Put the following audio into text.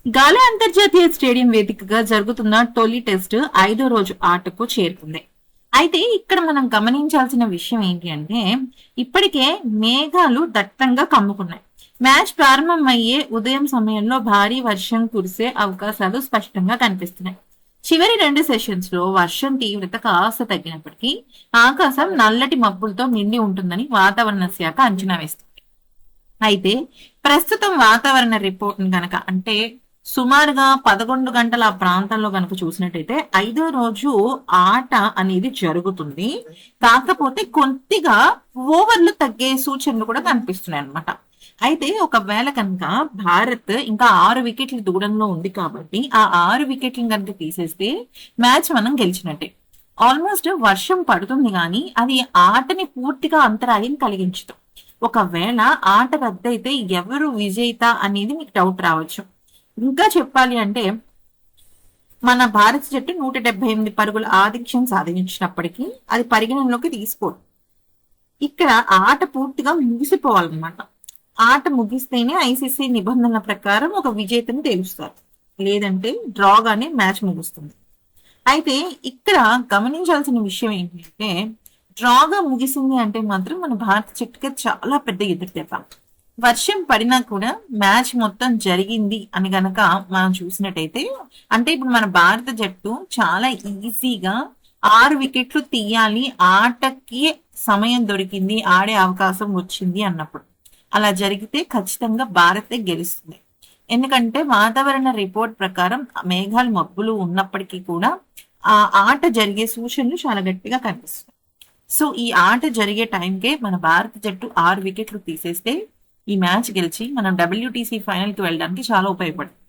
గాలే అంతర్జాతీయ స్టేడియం వేదికగా జరుగుతున్న తొలి టెస్ట్ 5వ రోజు ఆటకు చేరుకుంది. అయితే ఇక్కడ మనం గమనించాల్సిన విషయం ఏంటి అంటే ఇప్పటికే మేఘాలు దట్టంగా కమ్ముకున్నాయి. మ్యాచ్ ప్రారంభమయ్యే ఉదయం సమయంలో భారీ వర్షం కురిసే అవకాశాలు స్పష్టంగా కనిపిస్తున్నాయి. చివరి 2 సెషన్స్ లో వర్షం తీవ్రత కాస్త తగ్గినప్పటికీ ఆకాశం నల్లటి మబ్బులతో నిండి ఉంటుందని వాతావరణ శాఖ అంచనా వేస్తుంది. అయితే ప్రస్తుతం వాతావరణ రిపోర్ట్ గనక అంటే సుమారుగా 11 గంటల ఆ ప్రాంతంలో గనక చూసినట్టయితే 5వ రోజు ఆట అనేది జరుగుతుంది. కాకపోతే కొద్దిగా ఓవర్లు తగ్గే సూచనలు కూడా కనిపిస్తున్నాయి అన్నమాట. అయితే ఒకవేళ కనుక భారత్ ఇంకా 6 వికెట్ల దూరంలో ఉంది కాబట్టి ఆ 6 వికెట్లను కనుక తీసేస్తే మ్యాచ్ మనం గెలిచినట్టే. ఆల్మోస్ట్ వర్షం పడుతుంది కానీ అది ఆటని పూర్తిగా అంతరాయం కలిగించదు. ఒకవేళ ఆట రద్దయితే ఎవరు విజేత అనేది మీకు డౌట్ రావచ్చు. ఇంకా చెప్పాలి అంటే మన భారత జట్టు 178 పరుగుల ఆధిక్యం సాధించినప్పటికీ అది పరిగణనలోకి తీసుకోదు. ఇక్కడ ఆట పూర్తిగా ముగిసిపోవాలన్నమాట. ఆట ముగిస్తేనే ఐసీసీ నిబంధనల ప్రకారం ఒక విజేతని తేలుస్తారు, లేదంటే డ్రాగానే మ్యాచ్ ముగుస్తుంది. అయితే ఇక్కడ గమనించాల్సిన విషయం ఏంటంటే డ్రాగా ముగిసింది అంటే మాత్రం మన భారత జట్టుకి చాలా పెద్ద ఎదురుదెబ్బ. వర్షం పడినా కూడా మ్యాచ్ మొత్తం జరిగింది అని గనక మనం చూసినట్టయితే అంటే ఇప్పుడు మన భారత జట్టు చాలా ఈజీగా 6 వికెట్లు తీయాలి, ఆటకి సమయం దొరికింది, ఆడే అవకాశం వచ్చింది అన్నప్పుడు అలా జరిగితే ఖచ్చితంగా భారతే గెలుస్తుంది. ఎందుకంటే వాతావరణ రిపోర్ట్ ప్రకారం మేఘాలు మబ్బులు ఉన్నప్పటికీ కూడా ఆ ఆట జరిగే సూచనలు చాలా గట్టిగా కనిపిస్తున్నాయి. సో ఈ ఆట జరిగే టైంకే మన భారత జట్టు 6 వికెట్లు తీసేస్తే ఈ మ్యాచ్ గెలిచి మనం WTC ఫైనల్ కి వెళ్ళడానికి చాలా ఉపయోగపడుతుంది.